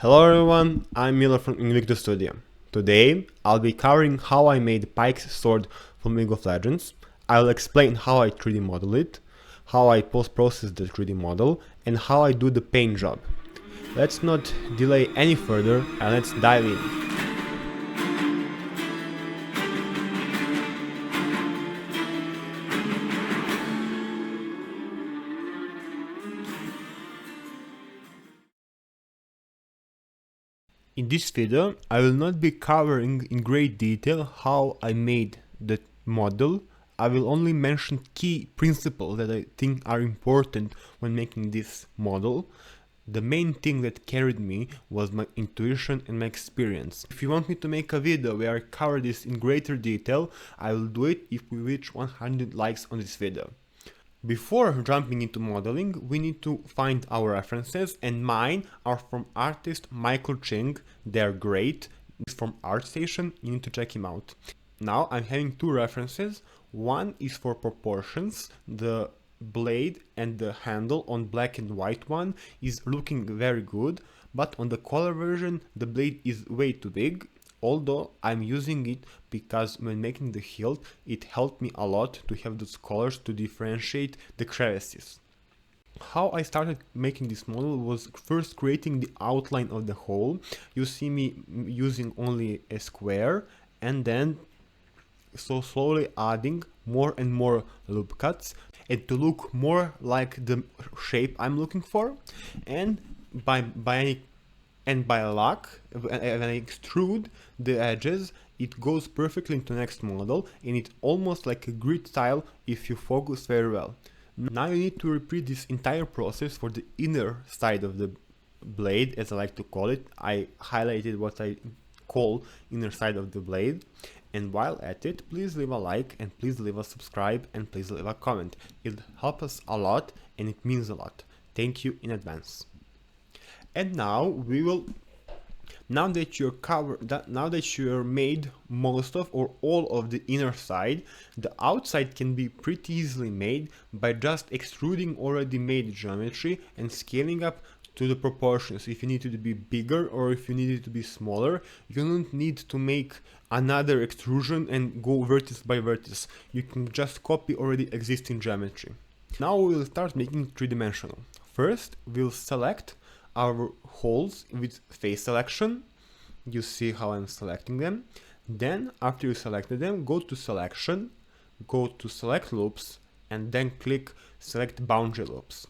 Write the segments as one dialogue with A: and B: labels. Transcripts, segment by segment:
A: Hello everyone, I'm Miller from Invictus Studio. Today, I'll be covering how I made Pyke's sword from League of Legends. I'll explain how I 3D model it, how I post-process the 3D model, and how I do the paint job. Let's not delay any further and let's dive in. In this video, I will not be covering in great detail how I made the model. I will only mention key principles that I think are important when making this model. The main thing that carried me was my intuition and my experience. If you want me to make a video where I cover this in greater detail, I will do it if we reach 100 likes on this video. Before jumping into modeling, we need to find our references, and mine are from artist Michael Ching. They're great. It's from ArtStation, you need to check him out. Now I'm having two references. One is for proportions. The blade and the handle on black and white one is looking very good, but on the color version the blade is way too big. Although I'm using it because when making the hilt, it helped me a lot to have those colors to differentiate the crevices. How I started making this model was first creating the outline of the hole. You see me using only a square and then so slowly adding more and more loop cuts and to look more like the shape I'm looking for. And by luck, when I extrude the edges, it goes perfectly into the next model, and it's almost like a grid tile if you focus very well. Now you need to repeat this entire process for the inner side of the blade, as I like to call it. I highlighted what I call inner side of the blade. And while at it, please leave a like and please leave a subscribe and please leave a comment. It helps us a lot and it means a lot. Thank you in advance. And now now that you're made most of or all of the inner side, the outside can be pretty easily made by just extruding already made geometry and scaling up to the proportions. If you need it to be bigger or if you need it to be smaller, you don't need to make another extrusion and go vertex by vertex. You can just copy already existing geometry. Now we'll start making three-dimensional. First, we'll select our holes with face selection. You see how I'm selecting them. Then after you selected them, go to selection, go to select loops, and then click select boundary loops.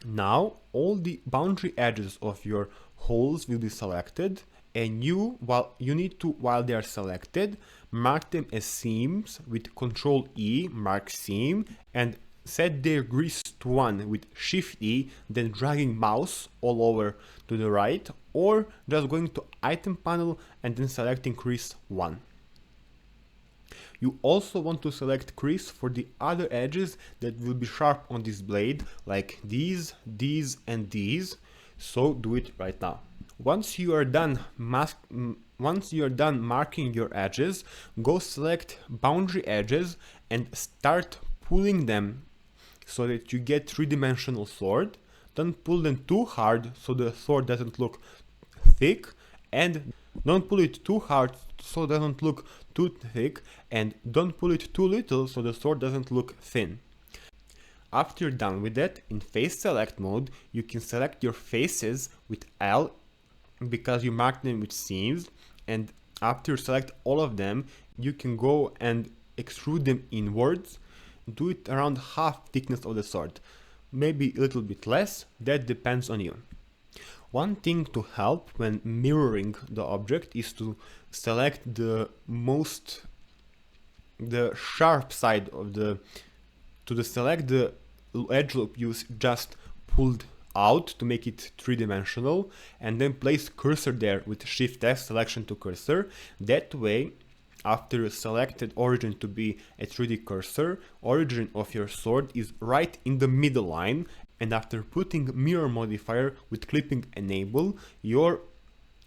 A: Now all the boundary edges of your holes will be selected, and while they are selected, mark them as seams with Ctrl E, mark seam, and set their grease to 1 with Shift E, then dragging mouse all over to the right, or just going to item panel and then selecting crease 1. You also want to select crease for the other edges that will be sharp on this blade, like these, and these, so do it right now. Once you are done marking your edges, go select boundary edges and start pulling them so that you get three-dimensional sword. Don't pull them too hard so the sword doesn't look thick, and don't pull it too hard so it doesn't look too thick, and don't pull it too little so the sword doesn't look thin. After you're done with that, in face select mode, you can select your faces with L because you marked them with seams, and after you select all of them, you can go and extrude them inwards. Do it around half thickness of the sword, maybe a little bit less, that depends on you. One thing to help when mirroring the object is to select the sharp side of select the edge loop you just pulled out to make it three-dimensional, and then place cursor there with Shift F, selection to cursor. That way, after you selected origin to be a 3D cursor, origin of your sword is right in the middle line, and after putting mirror modifier with clipping enable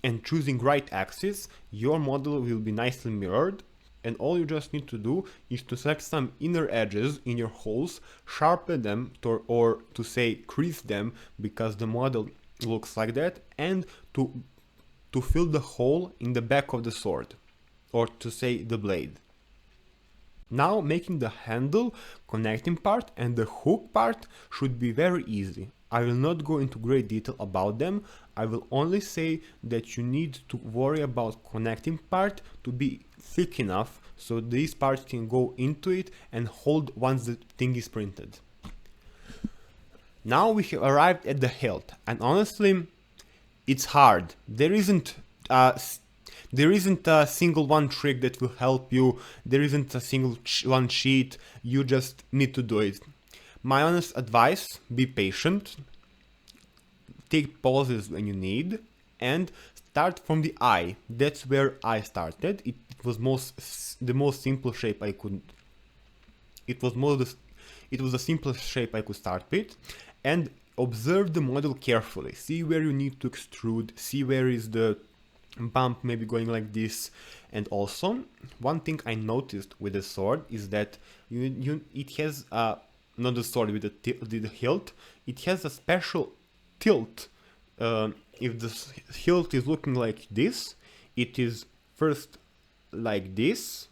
A: and choosing right axis, your model will be nicely mirrored. And all you just need to do is to select some inner edges in your holes, sharpen them or to say crease them, because the model looks like that, and to fill the hole in the back of the sword, or to say the blade. Now making the handle, connecting part and the hook part should be very easy. I will not go into great detail about them. I will only say that you need to worry about connecting part to be thick enough so these parts can go into it and hold once the thing is printed. Now we have arrived at the hilt, and honestly, it's hard. There isn't a single one trick that will help you. There isn't a single one cheat. You just need to do it. My honest advice: be patient. Take pauses when you need, and start from the eye. That's where I started. It was the most simple shape I could. It was the simplest shape I could start with, and observe the model carefully. See where you need to extrude. See where is the bump maybe going like this. And also, one thing I noticed with the sword is that it has not the sword with the hilt. It has a special tilt. If the hilt is looking like this, it is first like this,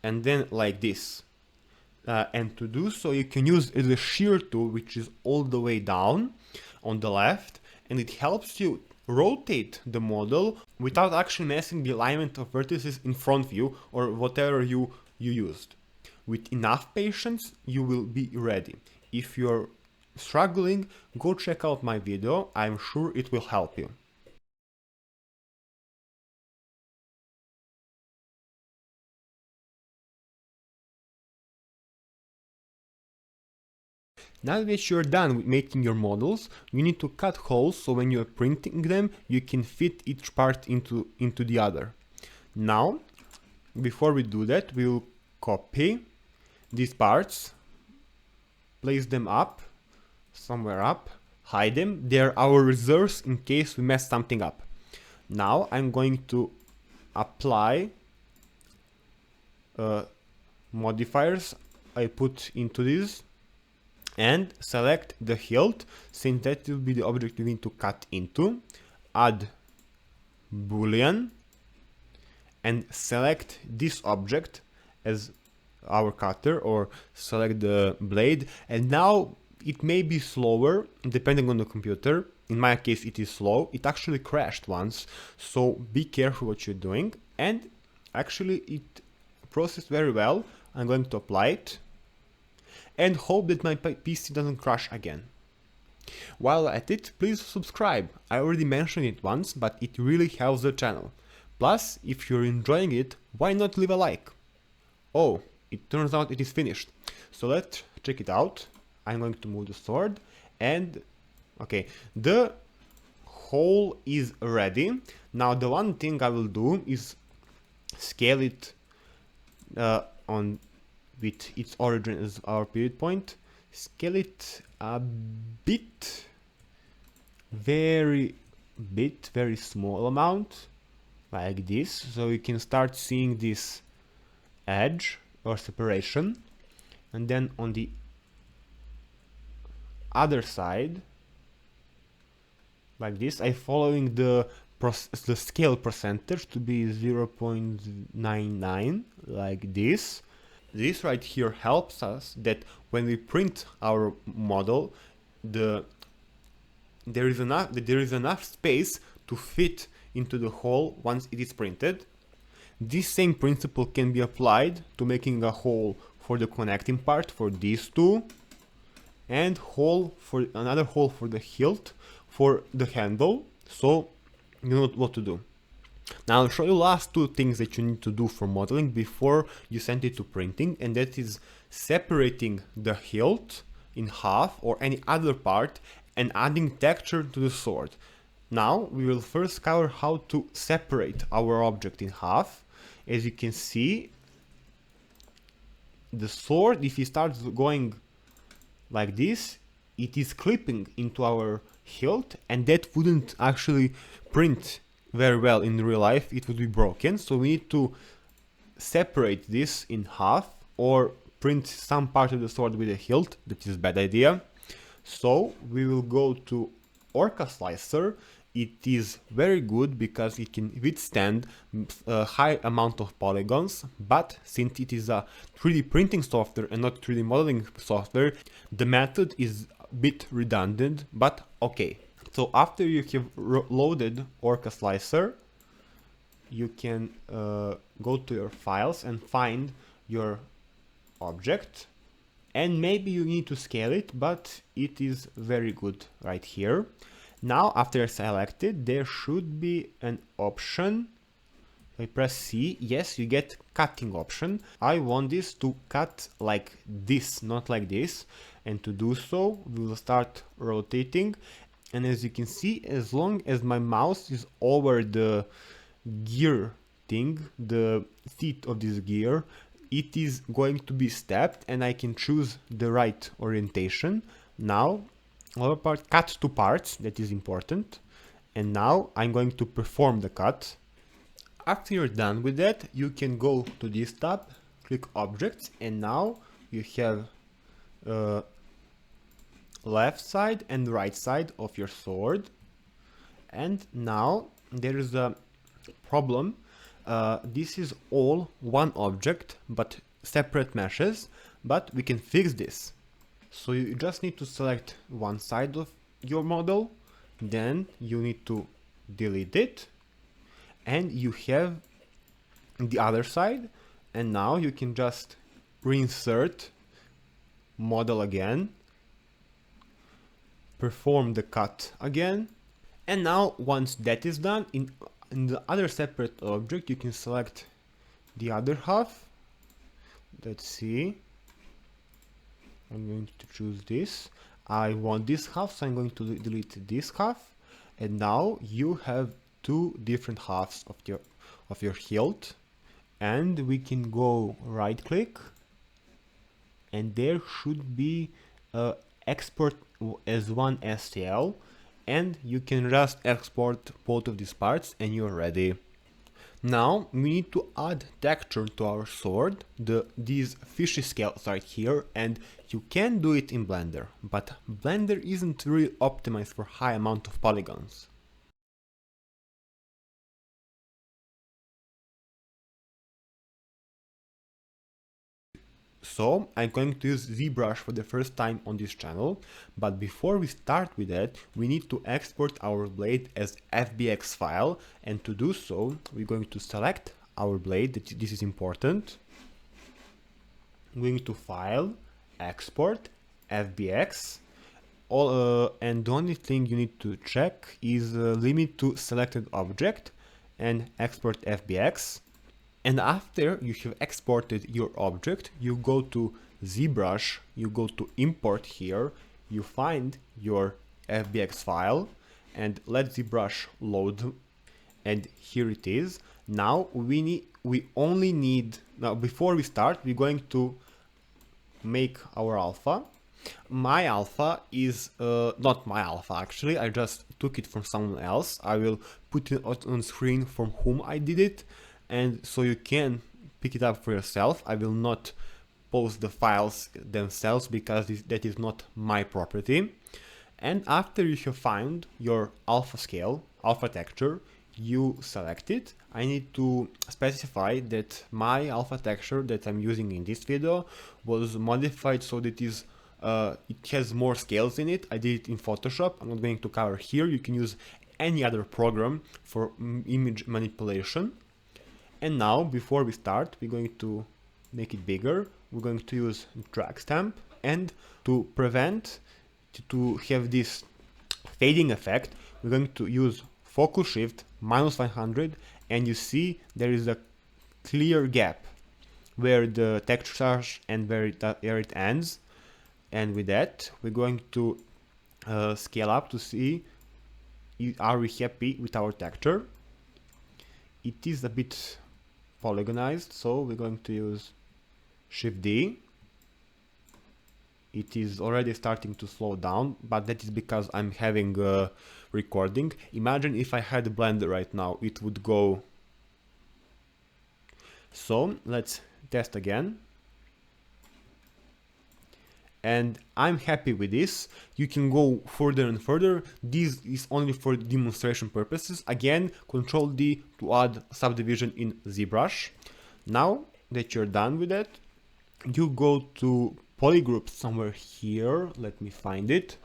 A: and then like this. And to do so, you can use the shear tool, which is all the way down on the left, and it helps you rotate the model without actually messing the alignment of vertices in front view or whatever you used. With enough patience, you will be ready. If you're struggling, go check out my video. I'm sure it will help you. Now that you're done with making your models, you need to cut holes so when you're printing them, you can fit each part into the other. Now, before we do that, we'll copy these parts, place them up, somewhere up, hide them. They're our reserves in case we mess something up. Now I'm going to apply modifiers I put into this, and select the hilt, since that will be the object we need to cut into. Add boolean and select this object as our cutter, or select the blade. And now it may be slower depending on the computer. In my case it is slow. It actually crashed once, so be careful what you're doing. And actually it processed very well. I'm going to apply it and hope that my PC doesn't crash again. While at it, please subscribe. I already mentioned it once, but it really helps the channel. Plus, if you're enjoying it, why not leave a like? Oh, it turns out it is finished. So let's check it out. I'm going to move the sword, and okay, the hole is ready. Now the one thing I will do is scale it on with its origin as our period point. Scale it a bit, very small amount, like this, so you can start seeing this edge or separation. And then on the other side, like this, I'm following the scale percentage to be 0.99, like this. This right here helps us that when we print our model, there is enough space to fit into the hole once it is printed. This same principle can be applied to making a hole for the connecting part for these two, and another hole for the hilt for the handle, so you know what to do. Now I'll show you last two things that you need to do for modeling before you send it to printing, and that is separating the hilt in half or any other part and adding texture to the sword. Now we will first cover how to separate our object in half. As you can see, the sword, if it starts going like this, it is clipping into our hilt, and that wouldn't actually print very well in real life. It would be broken, so we need to separate this in half or print some part of the sword with a hilt. That is a bad idea. So we will go to Orca slicer, it is very good because it can withstand a high amount of polygons, but since it is a 3D printing software and not 3D modeling software, the method is a bit redundant, but okay. So after you have loaded Orca slicer, you can go to your files and find your object, and maybe you need to scale it, but it is very good right here. Now after selected, there should be an option. I press C, yes, you get cutting option. I want this to cut like this, not like this, and to do so we will start rotating, and as you can see, as long as my mouse is over the gear thing, the seat of this gear, it is going to be stepped and I can choose the right orientation. Now lower part, cut to parts, that is important, and now I'm going to perform the cut. After you're done with that, you can go to this tab, click objects, and now you have left side and right side of your sword. And now there is a problem. This is all one object but separate meshes, but we can fix this. So you just need to select one side of your model, then you need to delete it, and you have the other side, and now you can just reinsert model again, perform the cut again, and now once that is done, in the other separate object you can select the other half. Let's see, I'm going to choose this. I want this half, so I'm going to delete this half, and now you have two different halves of your hilt, and we can go right click, and there should be export as one STL, and you can just export both of these parts and you're ready. Now we need to add texture to our sword. These fishy scales right here, and you can do it in Blender, but Blender isn't really optimized for high amount of polygons. So I'm going to use ZBrush for the first time on this channel, but before we start with that, we need to export our blade as FBX file, and to do so, we're going to select our blade. This is important. We're going to File, Export, FBX. And the only thing you need to check is limit to selected object and export FBX. And after you have exported your object, you go to ZBrush, you go to import here, you find your FBX file, and let ZBrush load, and here it is. Now we only need, now before we start, we're going to make our alpha. My alpha is not my alpha actually, I just took it from someone else. I will put it on screen from whom I did it, and so you can pick it up for yourself. I will not post the files themselves because that is not my property. And after you have found your alpha scale, alpha texture, you select it. I need to specify that my alpha texture that I'm using in this video was modified so that it has more scales in it. I did it in Photoshop. I'm not going to cover here. You can use any other program for image manipulation. And now, before we start, we're going to make it bigger. We're going to use drag stamp, and to prevent to have this fading effect, we're going to use focus shift -500, and you see there is a clear gap where the texture starts and where it ends. And with that, we're going to scale up to see are we happy with our texture. It is a bit polygonized, so we're going to use Shift D. It is already starting to slow down, but that is because I'm having a recording. Imagine if I had a Blender right now, it would go. So let's test again. and I'm happy with this. You can go further and further. This is only for demonstration purposes. Again, Control D to add subdivision in ZBrush. Now that you're done with that, you go to polygroup somewhere here. Let me find it.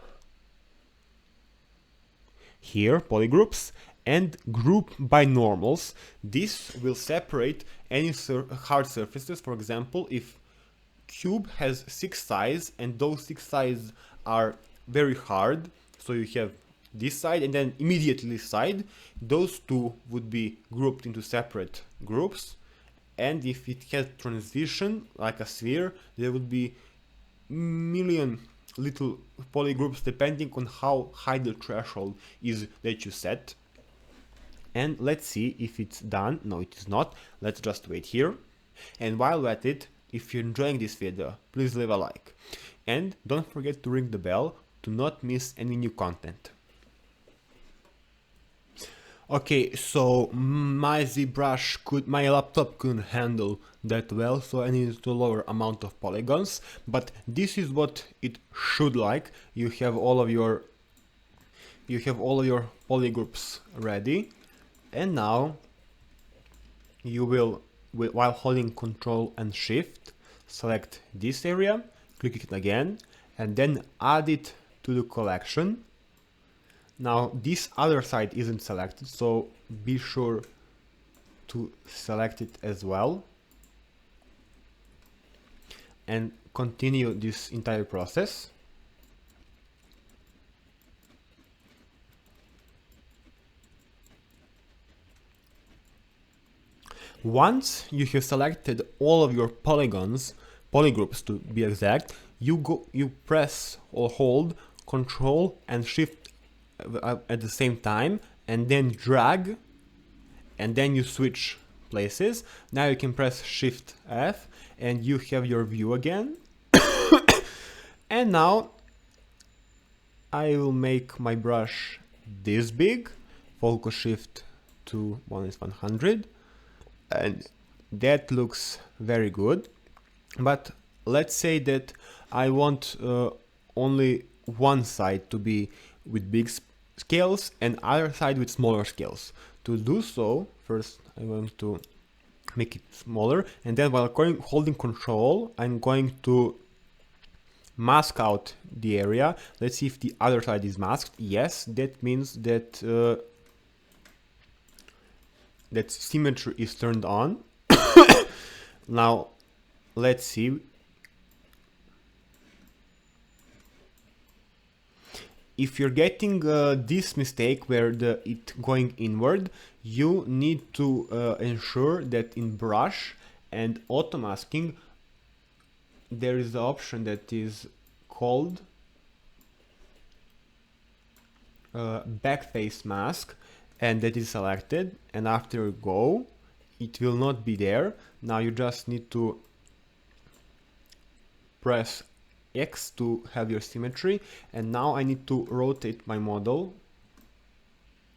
A: Here, polygroups, and group by normals. This will separate any hard surfaces. For example, if cube has 6 sides and those 6 sides are very hard, so you have this side and then immediately this side, those two would be grouped into separate groups. And if it has transition like a sphere, there would be million little polygroups depending on how high the threshold is that you set. And let's see if it's done. No, it is not. Let's just wait here. And while at it, if you're enjoying this video, please leave a like. And don't forget to ring the bell to not miss any new content. Okay, so my ZBrush my laptop couldn't handle that well, so I needed to lower amount of polygons, but this is what it should like. You have all of your polygroups ready, and now you will, while holding Control and Shift, select this area, click it again, and then add it to the collection. Now this other side isn't selected, so be sure to select it as well and continue this entire process. Once you have selected all of your polygroups to be exact, you press or hold Control and Shift at the same time, and then drag, and then you switch places. Now you can press Shift F and you have your view again. And now I will make my brush this big, focus shift to 1:100, and that looks very good. But let's say that I want only one side to be with big scales and other side with smaller scales. To do so, first I'm going to make it smaller, and then while holding Control, I'm going to mask out the area. Let's see if the other side is masked. Yes, that means that that symmetry is turned on. Now let's see. If you're getting this mistake where it going inward, you need to ensure that in brush and auto masking there is the option that is called back face mask, and that is selected, and after you go it will not be there. Now you just need to press X to have your symmetry, and now I need to rotate my model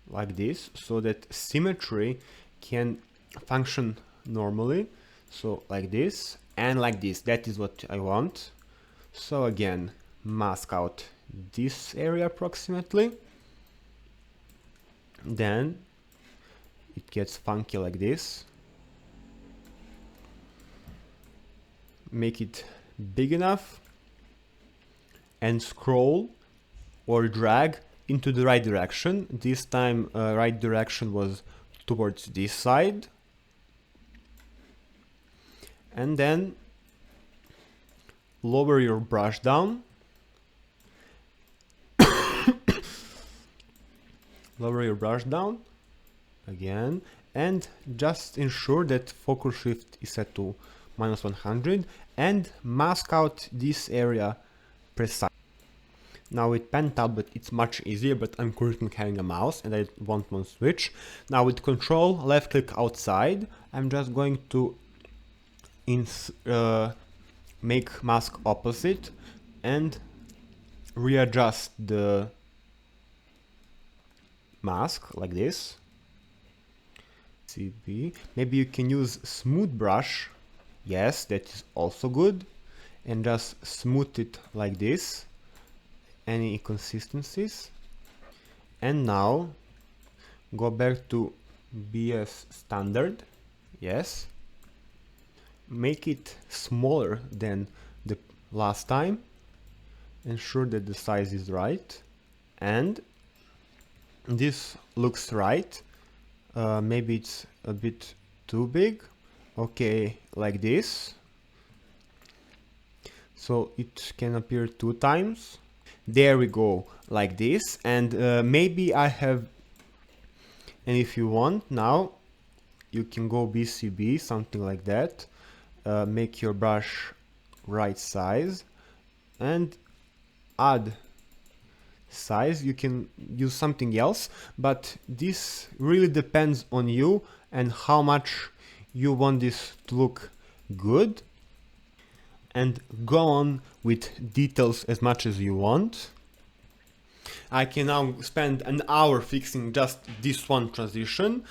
A: like this so that symmetry can function normally. So like this and like this, that is what I want. So again, mask out this area approximately, then it gets funky like this. Make it big enough and scroll or drag into the right direction. This time right direction was towards this side, and then lower your brush down. Lower your brush down again, and just ensure that focus shift is set to -100 and mask out this area precise. Now it panned out, but it's much easier, but I'm currently carrying a mouse and I want one switch. Now with Control left click outside, I'm just going to make mask opposite and readjust the mask like this. CB. Maybe you can use smooth brush. Yes, that is also good. and just smooth it like this, any inconsistencies. And now go back to BS standard, yes, make it smaller than the last time, ensure that the size is right, and this looks right. Maybe it's a bit too big. Okay, like this, so it can appear 2 times. There we go, like this. And maybe I have, and if you want now you can go BCB, something like that. Make your brush right size and add size. You can use something else, but this really depends on you and how much you want this to look good. And go on with details as much as you want. I can now spend an hour fixing just this one transition,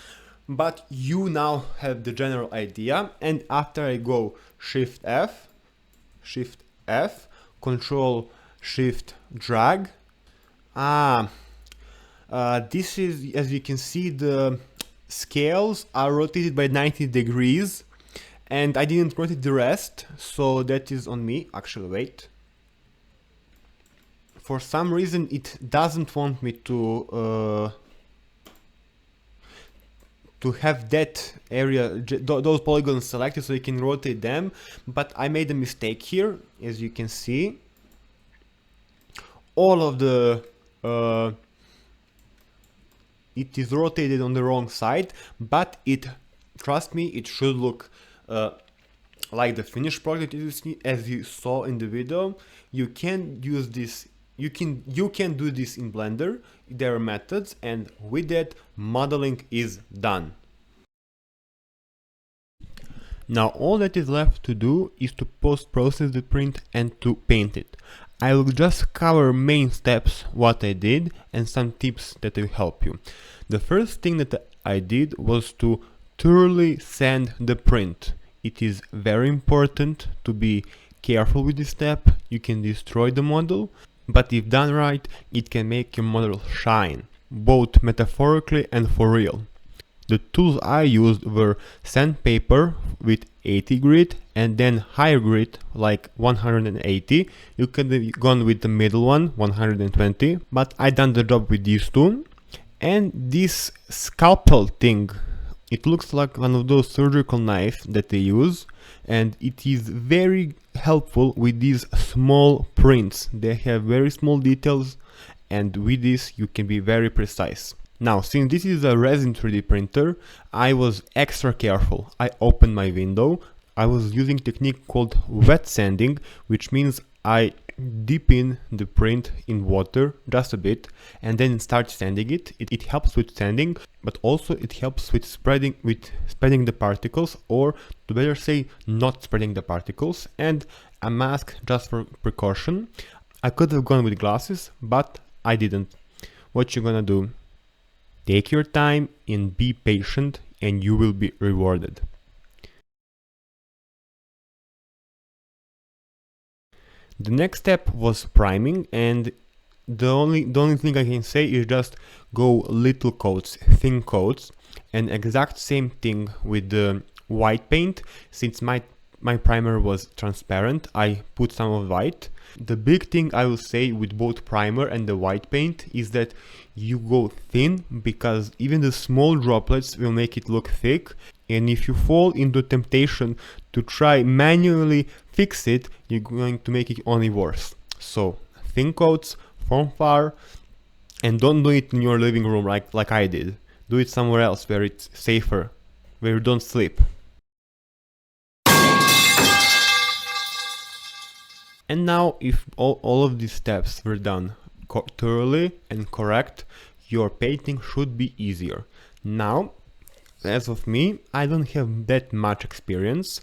A: but you now have the general idea. And after I go Shift F, Control Shift drag. This is, as you can see, the scales are rotated by 90 degrees, and I didn't rotate the rest, so that is on me. Actually, wait. For some reason it doesn't want me to have that area, those polygons selected, so you can rotate them, but I made a mistake here. As you can see, all of the it is rotated on the wrong side, but trust me, it should look like the finished product. As you saw in the video, you can use this, you can do this in Blender. There are methods, and with that modeling is done. Now all that is left to do is to post-process the print and to paint it. I will just cover main steps, what I did, and some tips that will help you. The first thing that I did was to thoroughly sand the print. It is very important to be careful with this step. You can destroy the model, but if done right, it can make your model shine, both metaphorically and for real. The tools I used were sandpaper with 80 grit and then higher grit like 180. You could have gone with the middle one, 120, but I done the job with these two. And this scalpel thing, it looks like one of those surgical knives that they use, and it is very helpful with these small prints. They have very small details, and with this you can be very precise. Now, since this is a resin 3D printer, I was extra careful. I opened my window. I was using a technique called wet sanding, which means I dip in the print in water just a bit and then start sanding it. It helps with sanding, but also it helps with spreading the particles, or to better say, not spreading the particles. And a mask just for precaution. I could have gone with glasses, but I didn't. What you gonna do? Take your time and be patient, and you will be rewarded. The next step was priming, and the only thing I can say is just go little coats, thin coats, and exact same thing with the white paint. Since my primer was transparent, I put some of white. The big thing I will say with both primer and the white paint is that you go thin, because even the small droplets will make it look thick, and if you fall into temptation to try manually fix it, you're going to make it only worse. So thin coats from far, and don't do it in your living room like I did. Do it somewhere else where it's safer, where you don't slip. And now, if all of these steps were done thoroughly and correct, your painting should be easier. Now, as of me, I don't have that much experience.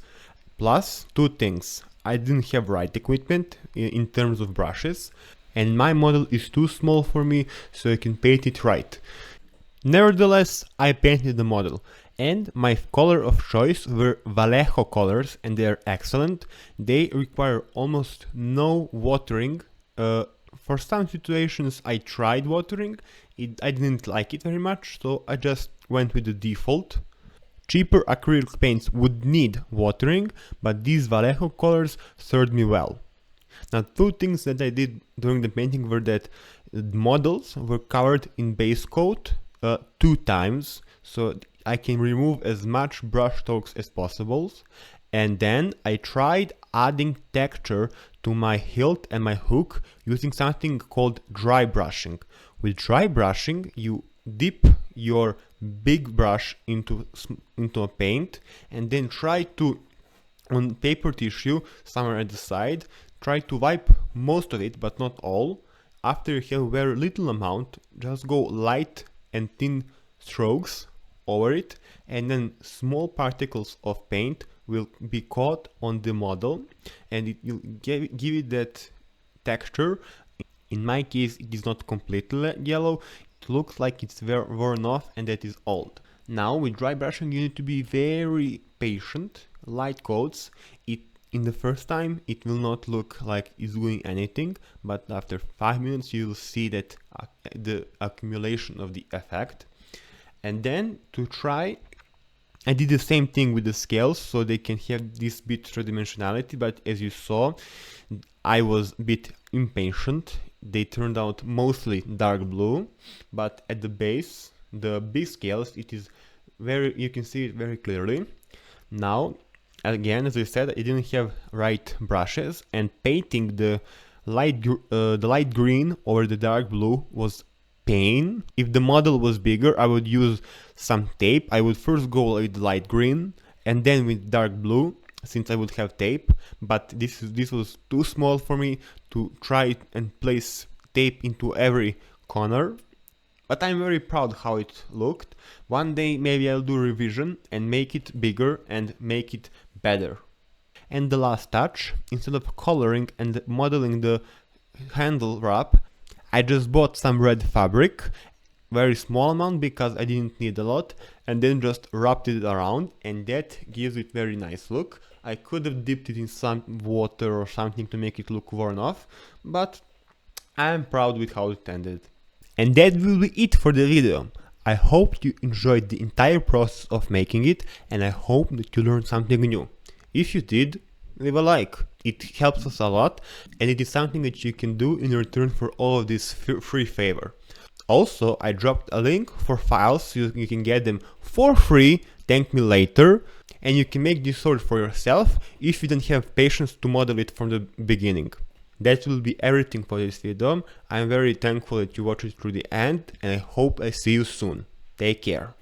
A: Plus, two things. I didn't have right equipment in terms of brushes, and my model is too small for me, so I can paint it right. Nevertheless, I painted the model, And my color of choice were Vallejo colors, and they are excellent. They require almost no watering. For some situations I tried watering, I didn't like it very much, so I just went with the default. Cheaper acrylic paints would need watering, but these Vallejo colors served me well. Now, two things that I did during the painting were that the models were covered in base coat 2 times, so I can remove as much brush strokes as possible. And then I tried adding texture to my hilt and my hook using something called dry brushing. With dry brushing, you dip your big brush into a paint and then try to, on paper tissue somewhere at the side, try to wipe most of it but not all. After you have very little amount, just go light and thin strokes over it, and then small particles of paint will be caught on the model and it will give it that texture. In my case, it is not completely yellow, it looks like it's worn off and that is old. Now with dry brushing you need to be very patient. Light coats, in the first time it will not look like it's doing anything, but after 5 minutes you will see that the accumulation of the effect. And then to try, I did the same thing with the scales so they can have this bit three-dimensionality, but as you saw I was a bit impatient. They turned out mostly dark blue, but at the base, the big scales, it is you can see it very clearly. Now again, as I said, I didn't have right brushes, and painting the light green over the dark blue was pain. If the model was bigger, I would use some tape. I would first go with light green and then with dark blue, since I would have tape, but this was too small for me to try and place tape into every corner. But I'm very proud how it looked. One day maybe I'll do a revision and make it bigger and make it better. And the last touch, instead of coloring and modeling the handle wrap, I just bought some red fabric, very small amount because I didn't need a lot, and then just wrapped it around, and that gives it very nice look. I could have dipped it in some water or something to make it look worn off, but I am proud with how it ended. And that will be it for the video. I hope you enjoyed the entire process of making it, and I hope that you learned something new. If you did, leave a like. It helps us a lot, and it is something that you can do in return for all of this free favor. Also, I dropped a link for files so you can get them for free, thank me later, and you can make this sword for yourself if you don't have patience to model it from the beginning. That will be everything for this video. I'm very thankful that you watched it through the end, and I hope I see you soon. Take care.